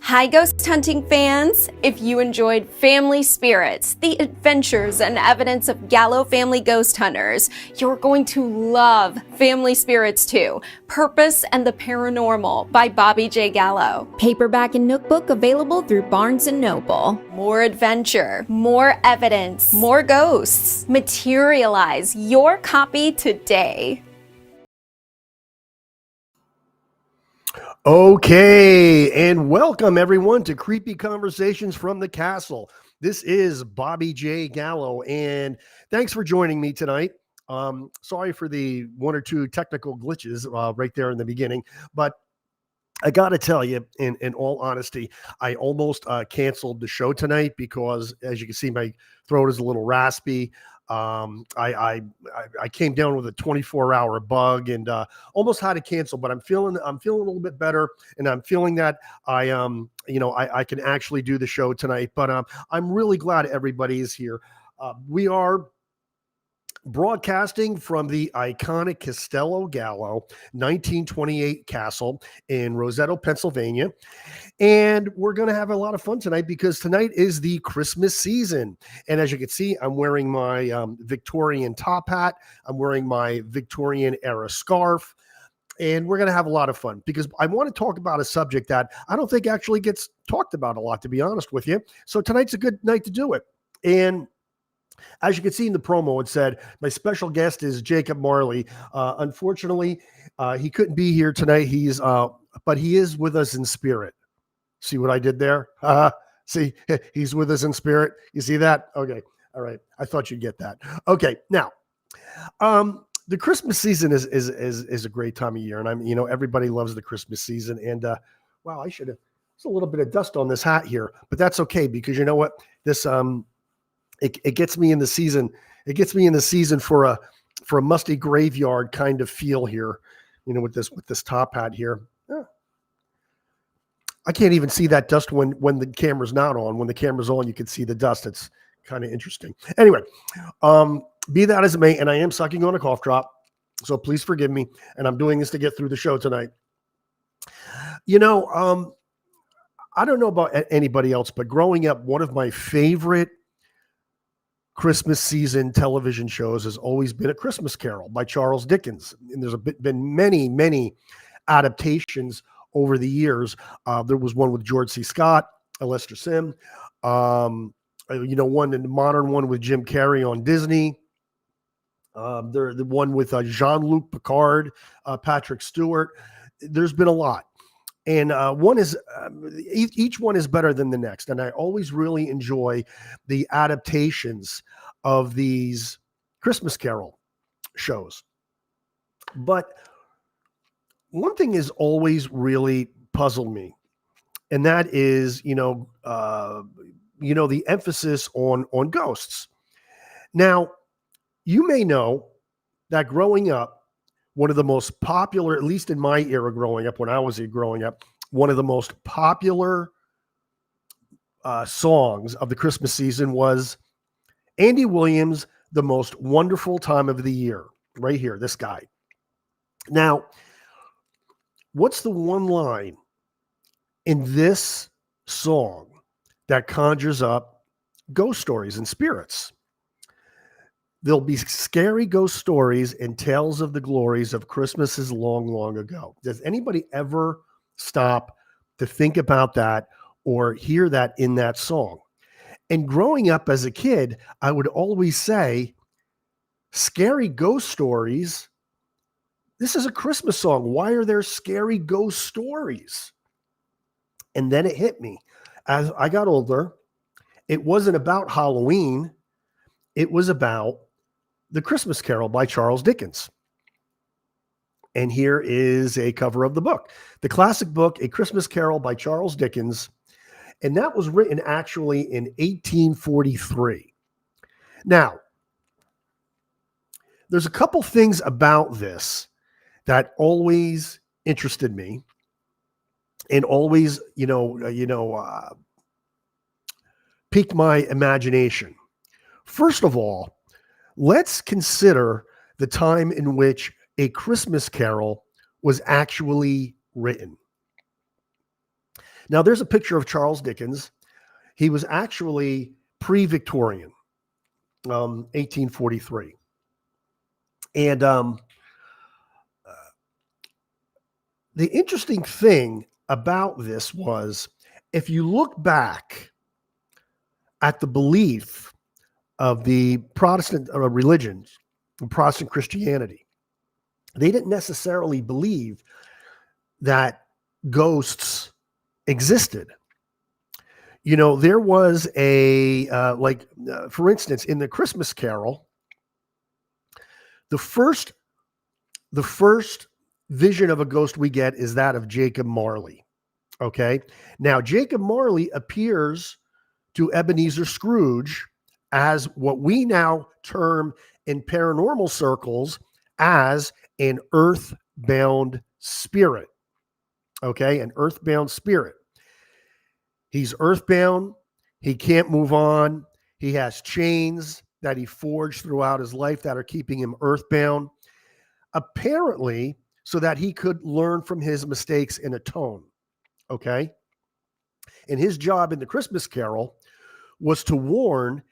Hi, ghost hunting fans! If you enjoyed Family Spirits, the adventures and evidence of Gallo family ghost hunters, you're going to love Family Spirits 2, Purpose and the Paranormal by Bobby J. Gallo. Paperback and Nookbook available through Barnes & Noble. More adventure, more evidence, more ghosts. Materialize your copy today. Okay, and welcome everyone to Creepy Conversations from the Castle. This is Bobby J. Gallo, and thanks for joining me tonight. Sorry for the one or two technical glitches right there in the beginning, but I got to tell you, in all honesty, I almost canceled the show tonight because, as you can see, my throat is a little raspy. I came down with a 24-hour bug and almost had to cancel, but I'm feeling a little bit better, and I'm feeling that I can actually do the show tonight. But I'm really glad everybody is here. We are broadcasting from the iconic Castello Gallo 1928 castle in Roseto, Pennsylvania. And we're going to have a lot of fun tonight because tonight is the Christmas season. And as you can see, I'm wearing my Victorian top hat. I'm wearing my Victorian era scarf. And we're going to have a lot of fun because I want to talk about a subject that I don't think actually gets talked about a lot, to be honest with you. So tonight's a good night to do it. And as you can see in the promo, it said, my special guest is Jacob Marley. Unfortunately, he couldn't be here tonight. But he is with us in spirit. See what I did there? See, he's with us in spirit. You see that? Okay. All right. I thought you'd get that. Okay. Now, the Christmas season is a great time of year. And everybody loves the Christmas season. And wow, there's a little bit of dust on this hat here, but that's okay because you know what? This, It gets me in the season. It gets me in the season for a musty graveyard kind of feel here, with this top hat here. Yeah. I can't even see that dust when the camera's not on. When the camera's on, you can see the dust. It's kind of interesting. Anyway, be that as it may, and I am sucking on a cough drop, so please forgive me. And I'm doing this to get through the show tonight. I don't know about anybody else, but growing up, one of my favorite Christmas season television shows has always been A Christmas Carol by Charles Dickens. And there's been many, many adaptations over the years. There was one with George C. Scott, Lester Sim, the modern one with Jim Carrey on Disney. The one with Jean-Luc Picard, Patrick Stewart. There's been a lot. And each one is better than the next. And I always really enjoy the adaptations of these Christmas Carol shows. But one thing has always really puzzled me, and that is, the emphasis on ghosts. Now, you may know that growing up, one of the most popular, at least in my era growing up, when I was growing up, one of the most popular songs of the Christmas season was Andy Williams' The Most Wonderful Time of the Year. Right here, this guy. Now, what's the one line in this song that conjures up ghost stories and spirits? There'll be scary ghost stories and tales of the glories of Christmases long, long ago. Does anybody ever stop to think about that or hear that in that song? And growing up as a kid, I would always say, scary ghost stories. This is a Christmas song. Why are there scary ghost stories? And then it hit me. As I got older, it wasn't about Halloween. It was about The Christmas Carol by Charles Dickens. And here is a cover of the book. The classic book, A Christmas Carol by Charles Dickens. And that was written actually in 1843. Now, there's a couple things about this that always interested me and always, piqued my imagination. First of all, let's consider the time in which A Christmas Carol was actually written. Now, there's a picture of Charles Dickens. He was actually pre-Victorian, 1843. And the interesting thing about this was, if you look back at the belief of the Protestant religions, Protestant Christianity, they didn't necessarily believe that ghosts existed. There was for instance, in the Christmas Carol, the first vision of a ghost we get is that of Jacob Marley. Okay. Now, Jacob Marley appears to Ebenezer Scrooge as what we now term in paranormal circles as an earthbound spirit. Okay. An earthbound spirit. He's earthbound. He can't move on. He has chains that he forged throughout his life that are keeping him earthbound, apparently so that he could learn from his mistakes and atone. Okay. And his job in the Christmas Carol was to warn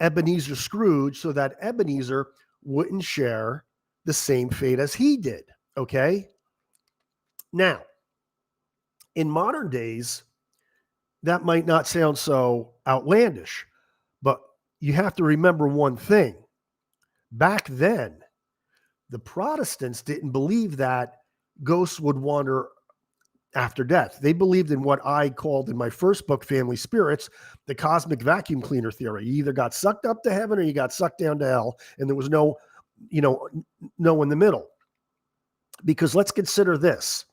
Ebenezer Scrooge so that Ebenezer wouldn't share the same fate as he did. Okay. Now, in modern days, that might not sound so outlandish, but you have to remember one thing. Back then, the Protestants didn't believe that ghosts would wander after death. They believed in what I called in my first book, Family Spirits, the cosmic vacuum cleaner theory. You either got sucked up to heaven or you got sucked down to hell, and there was no in the middle. Because let's consider this.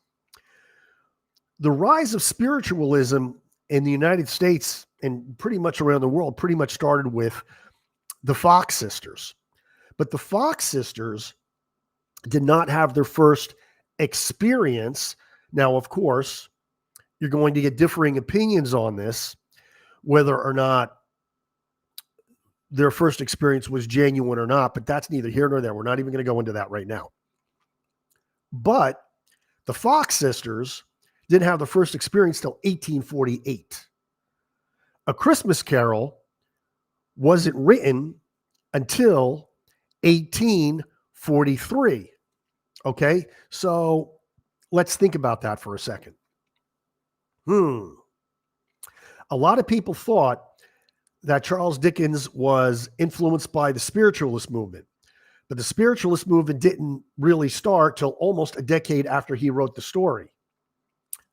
The rise of spiritualism in the United States and pretty much around the world pretty much started with the Fox sisters. But the Fox sisters did not have their first experience. Now, of course, you're going to get differing opinions on this, whether or not their first experience was genuine or not, but that's neither here nor there. We're not even going to go into that right now. But the Fox sisters didn't have the first experience till 1848. A Christmas Carol wasn't written until 1843. Okay, so let's think about that for a second. A lot of people thought that Charles Dickens was influenced by the spiritualist movement, but the spiritualist movement didn't really start till almost a decade after he wrote the story.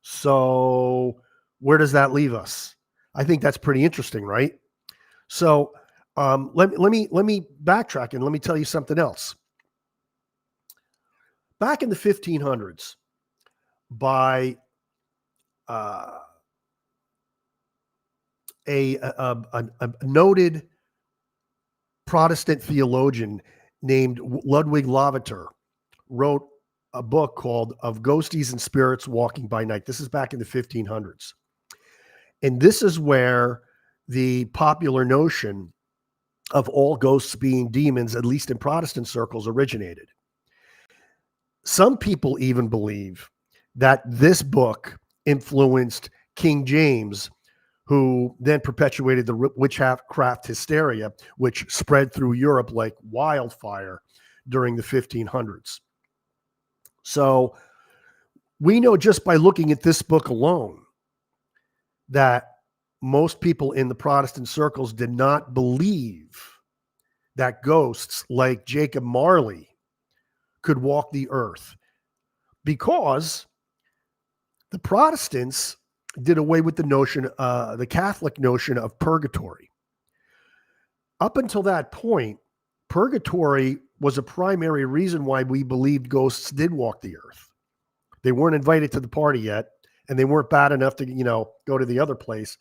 So where does that leave us? I think that's pretty interesting, right? So let me backtrack and let me tell you something else. Back in the 1500s, by a noted Protestant theologian named Ludwig Lavater wrote a book called Of Ghosties and Spirits Walking by Night. This is back in the 1500s. And this is where the popular notion of all ghosts being demons, at least in Protestant circles, originated. Some people even believe that this book influenced King James, who then perpetuated the witchcraft hysteria, which spread through Europe like wildfire during the 1500s. So we know just by looking at this book alone that most people in the Protestant circles did not believe that ghosts like Jacob Marley could walk the earth, because the Protestants did away with the notion, the Catholic notion of purgatory. Up until that point, purgatory was a primary reason why we believed ghosts did walk the earth. They weren't invited to the party yet, and they weren't bad enough to, go to the other place.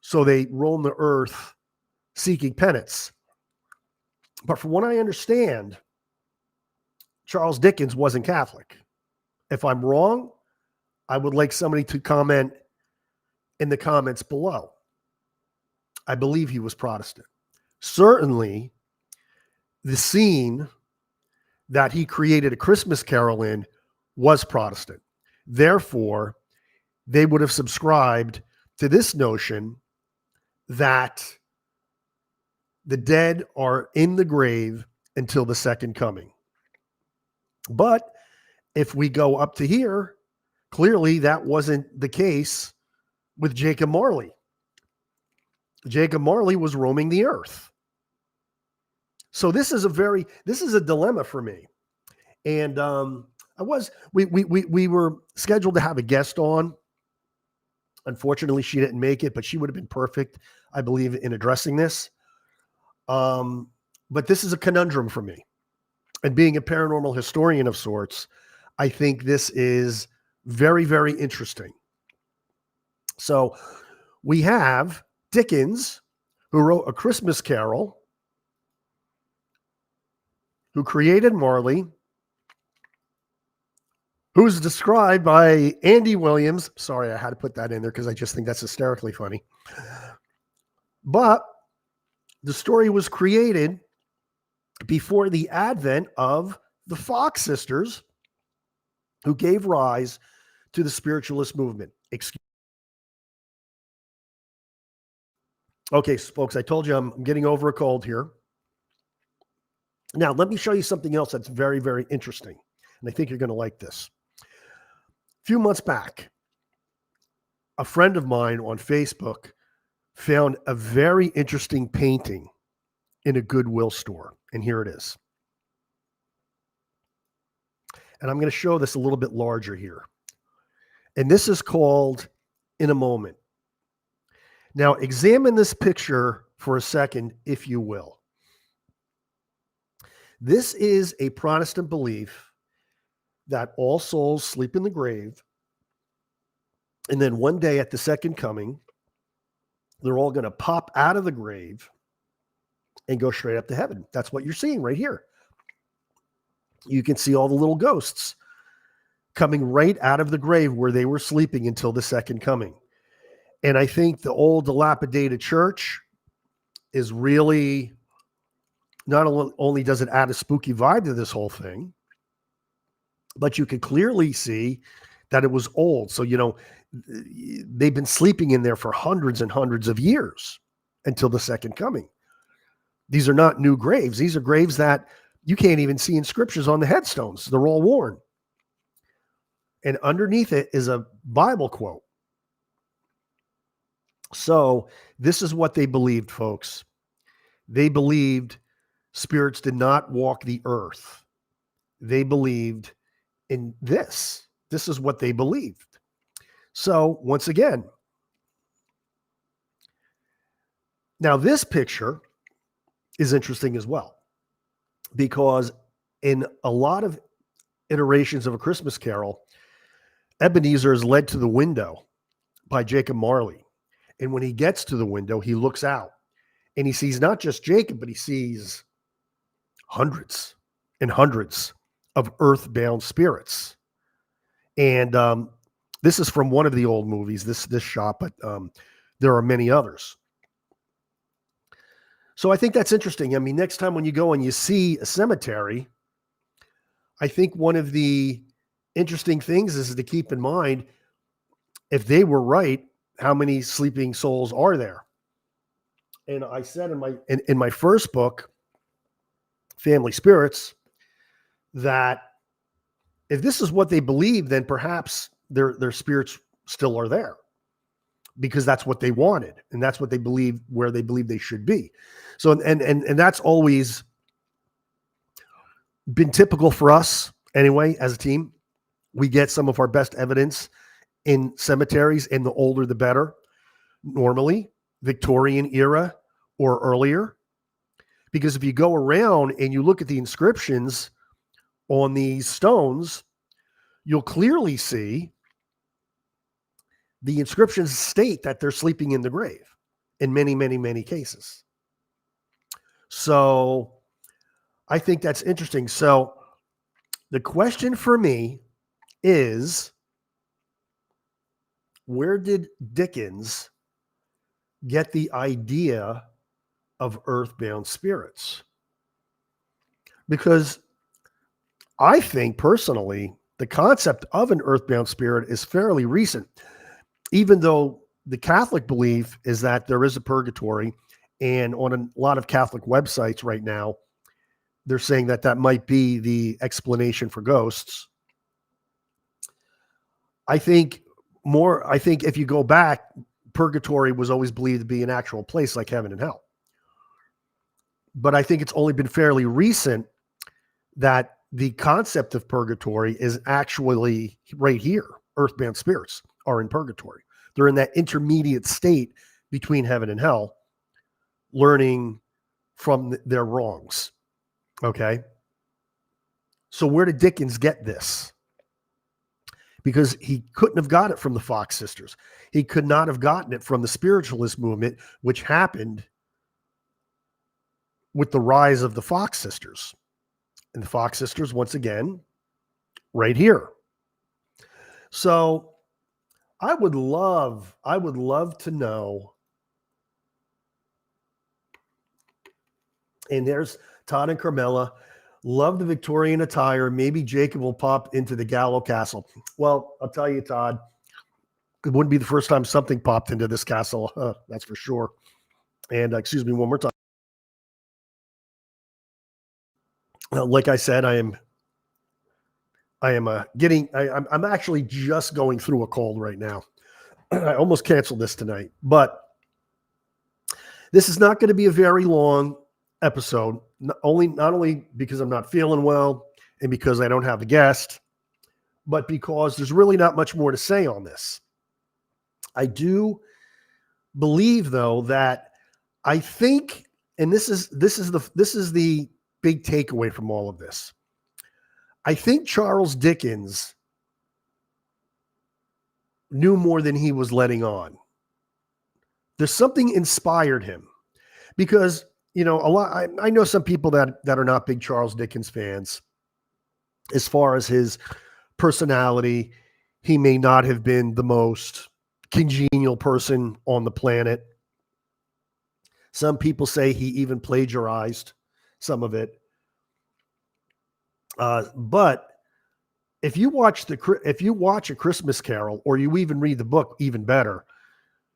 So they roamed the earth seeking penance. But from what I understand, Charles Dickens wasn't Catholic. If I'm wrong, I would like somebody to comment in the comments below. I believe he was Protestant. Certainly, the scene that he created A Christmas Carol in was Protestant. Therefore, they would have subscribed to this notion that the dead are in the grave until the second coming. But if we go up to here, clearly that wasn't the case with Jacob Marley. Jacob Marley was roaming the earth. So this is a dilemma for me. And we were scheduled to have a guest on. Unfortunately, she didn't make it, but she would have been perfect, I believe, in addressing this. But this is a conundrum for me. And being a paranormal historian of sorts, I think this is very, very interesting. So we have Dickens, who wrote A Christmas Carol, who created Marley, who's described by Andy Williams. Sorry, I had to put that in there because I just think that's hysterically funny. But the story was created before the advent of the Fox sisters, who gave rise to the spiritualist movement. Okay, folks, I told you I'm getting over a cold here. Now, let me show you something else that's very, very interesting. And I think you're going to like this. A few months back, a friend of mine on Facebook found a very interesting painting in a Goodwill store. And here it is. And I'm going to show this a little bit larger here. And this is called In a Moment. Now, examine this picture for a second, if you will. This is a Protestant belief that all souls sleep in the grave. And then one day at the second coming, they're all going to pop out of the grave and go straight up to heaven. That's what you're seeing right here. You can see all the little ghosts coming right out of the grave where they were sleeping until the second coming. And I think the old dilapidated church is really, not only does it add a spooky vibe to this whole thing, but you can clearly see that it was old. So, they've been sleeping in there for hundreds and hundreds of years until the second coming. These are not new graves. These are graves that you can't even see inscriptions on the headstones. They're all worn. And underneath it is a Bible quote. So this is what they believed, folks. They believed spirits did not walk the earth. They believed in this. This is what they believed. So once again, now this picture is interesting as well, because in a lot of iterations of A Christmas Carol, Ebenezer is led to the window by Jacob Marley. And when he gets to the window, he looks out and he sees not just Jacob, but he sees hundreds and hundreds of earthbound spirits. And this is from one of the old movies, this shot, but there are many others. So I think that's interesting. I mean, next time when you go and you see a cemetery, I think one of the interesting things is to keep in mind, if they were right, how many sleeping souls are there? And I said in my first book, Family Spirits, that if this is what they believe, then perhaps their spirits still are there, because that's what they wanted and that's what they believe, where they believe they should be. So and that's always been typical for us anyway. As a team, we get some of our best evidence in cemeteries, and the older the better, normally Victorian era or earlier, because if you go around and you look at the inscriptions on these stones, you'll clearly see the inscriptions state that they're sleeping in the grave in many, many, many cases. So I think that's interesting. So the question for me is, where did Dickens get the idea of earthbound spirits? Because I think personally, the concept of an earthbound spirit is fairly recent, even though the Catholic belief is that there is a purgatory. And on a lot of Catholic websites right now, they're saying that that might be the explanation for ghosts. I think if you go back, purgatory was always believed to be an actual place like heaven and hell. But I think it's only been fairly recent that the concept of purgatory is actually right here. Earthbound spirits are in purgatory. They're in that intermediate state between heaven and hell, learning from their wrongs. Okay. So where did Dickens get this? Because he couldn't have got it from the Fox sisters. He could not have gotten it from the spiritualist movement, which happened with the rise of the Fox sisters. And the Fox sisters, once again, right here. So I would love to know. And there's Todd and Carmela. Love the Victorian attire. Maybe Jacob will pop into the Gallo Castle. Well, I'll tell you, Todd, it wouldn't be the first time something popped into this castle. That's for sure. And excuse me one more time. Like I said, I'm actually just going through a cold right now. I almost canceled this tonight, but this is not going to be a very long episode. Not only because I'm not feeling well and because I don't have a guest, but because there's really not much more to say on this. I do believe, though, that I think, and this is the big takeaway from all of this. I think Charles Dickens knew more than he was letting on. There's something inspired him, because I know some people that are not big Charles Dickens fans. As far as his personality, he may not have been the most congenial person on the planet. Some people say he even plagiarized some of it. But if you watch A Christmas Carol, or you even read the book, even better,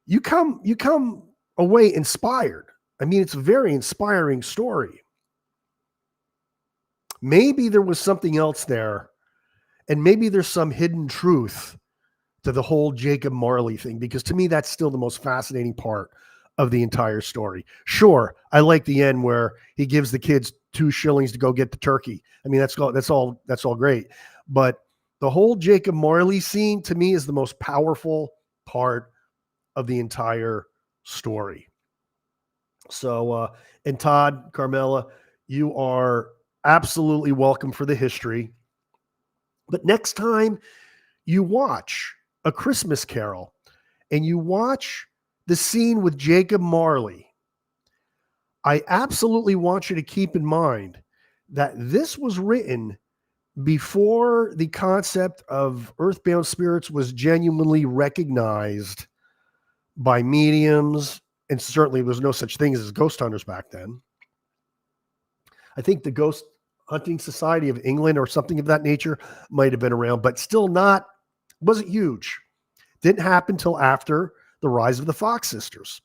you come away inspired. I mean, it's a very inspiring story. Maybe there was something else there, and maybe there's some hidden truth to the whole Jacob Marley thing, because to me, that's still the most fascinating part of the entire story. Sure, I like the end where he gives the kids 2 shillings to go get the turkey. I mean, that's all great. But the whole Jacob Marley scene, to me, is the most powerful part of the entire story. So, and Todd, Carmela, you are absolutely welcome for the history. But next time you watch A Christmas Carol and you watch the scene with Jacob Marley, I absolutely want you to keep in mind that this was written before the concept of earthbound spirits was genuinely recognized by mediums, and certainly there was no such thing as ghost hunters back then. I think the Ghost Hunting Society of England or something of that nature might have been around, but still wasn't huge. Didn't happen till after the rise of the Fox sisters.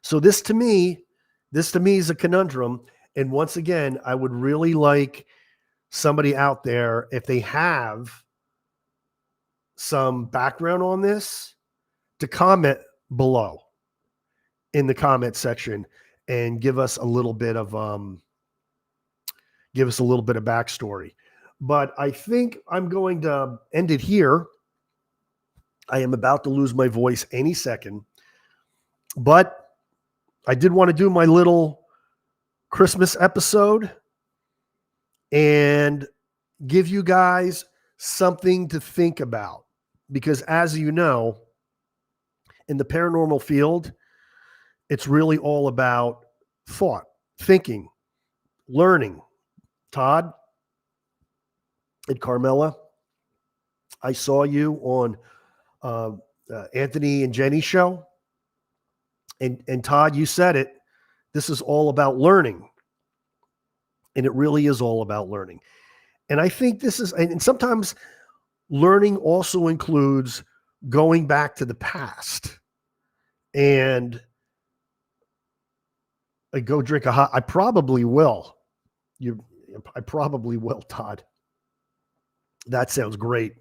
So this to me is a conundrum. And once again, I would really like somebody out there, if they have some background on this, to comment below in the comment section and give us a little bit of backstory. But I think I'm going to end it here. I am about to lose my voice any second, but I did want to do my little Christmas episode and give you guys something to think about, because as you know, in the paranormal field, it's really all about thought, thinking, learning. Todd and Carmela, I saw you on Anthony and Jenny's show. And Todd, you said it. This is all about learning. And it really is all about learning. And I think this is, and sometimes learning also includes going back to the past. And I go drink I probably will. I probably will, Todd. That sounds great.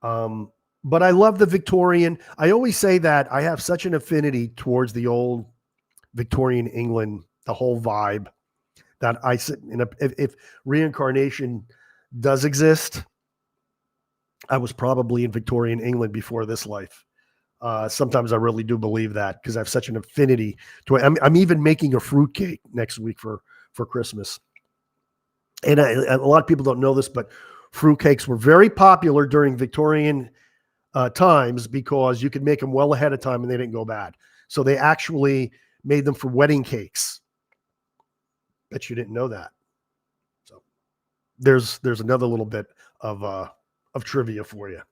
But I love the Victorian. I always say that I have such an affinity towards the old Victorian England, the whole vibe, that I sit in if reincarnation does exist, I was probably in Victorian England before this life. Sometimes I really do believe that because I have such an affinity to it. I'm even making a fruitcake next week for Christmas. And a lot of people don't know this, but fruitcakes were very popular during Victorian times because you could make them well ahead of time and they didn't go bad. So they actually made them for wedding cakes. Bet you didn't know that. So there's another little bit of trivia for you.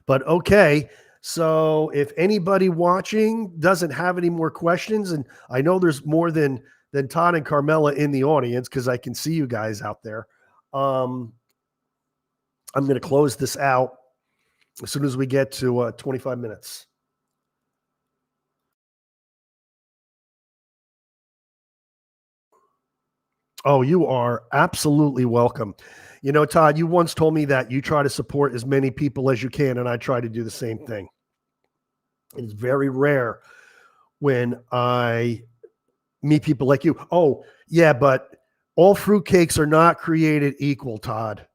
But okay, so if anybody watching doesn't have any more questions, and I know there's more than Todd and Carmela in the audience because I can see you guys out there. I'm going to close this out as soon as we get to 25 minutes. Oh, you are absolutely welcome. You know, Todd, you once told me that you try to support as many people as you can, and I try to do the same thing. It's very rare when I meet people like you. Oh, yeah, but all fruitcakes are not created equal, Todd.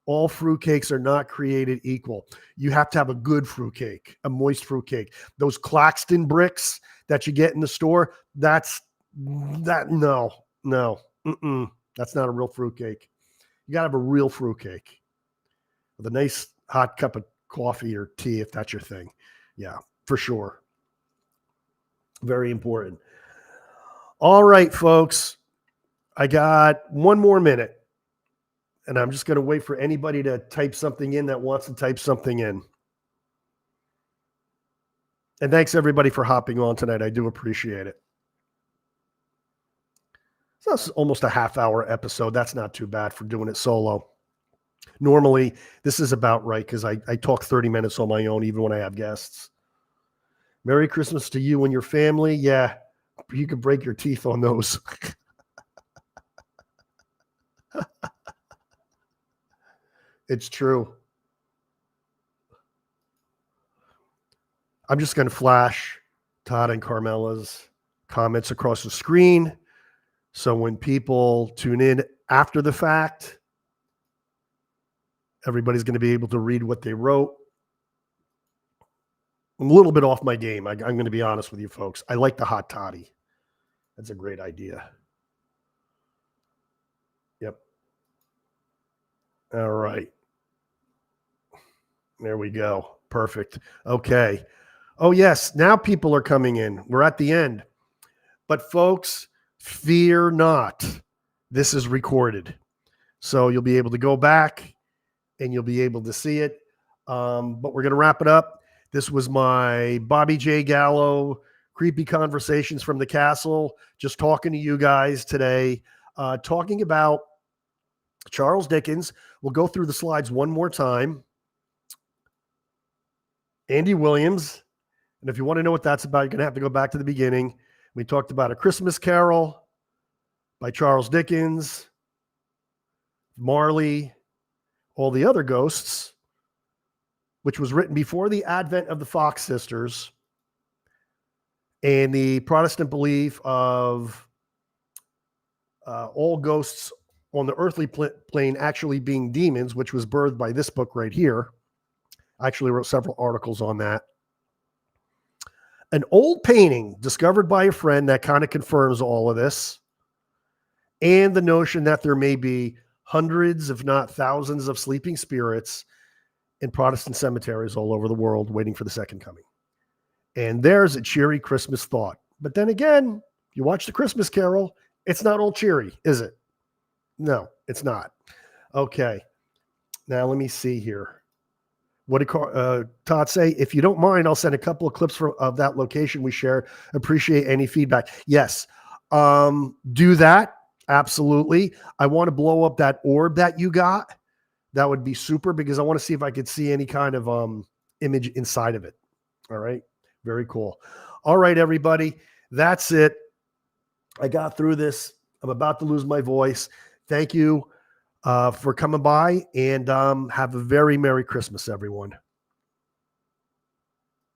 All fruitcakes are not created equal. You have to have a good fruitcake, a moist fruitcake. Those Claxton bricks that you get in the store, no. That's not a real fruitcake. You got to have a real fruitcake with a nice hot cup of coffee or tea, if that's your thing. Yeah, for sure. Very important. All right, folks. I got one more minute. And I'm just going to wait for anybody to type something in that wants to type something in. And thanks, everybody, for hopping on tonight. I do appreciate it. So that's almost a half-hour episode. That's not too bad for doing it solo. Normally, this is about right because I talk 30 minutes on my own, even when I have guests. Merry Christmas to you and your family. Yeah, you could break your teeth on those. It's true. I'm just going to flash Todd and Carmela's comments across the screen. So when people tune in after the fact, everybody's going to be able to read what they wrote. I'm a little bit off my game. I'm going to be honest with you folks. I like the hot toddy. That's a great idea. Yep. All right. There we go. Perfect. Okay. Oh, yes. Now people are coming in. We're at the end. But folks, fear not. this is recorded. So you'll be able to go back and you'll be able to see it. But we're going to wrap it up. This was my Bobby J. Gallo creepy conversations from the castle. Just talking to you guys today, talking about Charles Dickens. We'll go through the slides one more time. Andy Williams. And if you want to know what that's about, you're going to have to go back to the beginning. We talked about A Christmas Carol by Charles Dickens, Marley, all the other ghosts, which was written before the advent of the Fox sisters, and the Protestant belief of all ghosts on the earthly plane actually being demons, which was birthed by this book right here. I actually wrote several articles on that. An old painting discovered by a friend that kind of confirms all of this, and the notion that there may be hundreds, if not thousands, of sleeping spirits in Protestant cemeteries all over the world waiting for the second coming. And there's a cheery Christmas thought. But then again, you watch the Christmas Carol, it's not all cheery, is it? No, it's not. Okay. Now let me see here. What did Todd say? If you don't mind, I'll send a couple of clips of that location we shared. Appreciate any feedback. Yes. Do that. Absolutely. I want to blow up that orb that you got. That would be super, because I want to see if I could see any kind of image inside of it. All right. Very cool. All right, everybody. That's it. I got through this. I'm about to lose my voice. Thank you for coming by, and have a very Merry Christmas, everyone.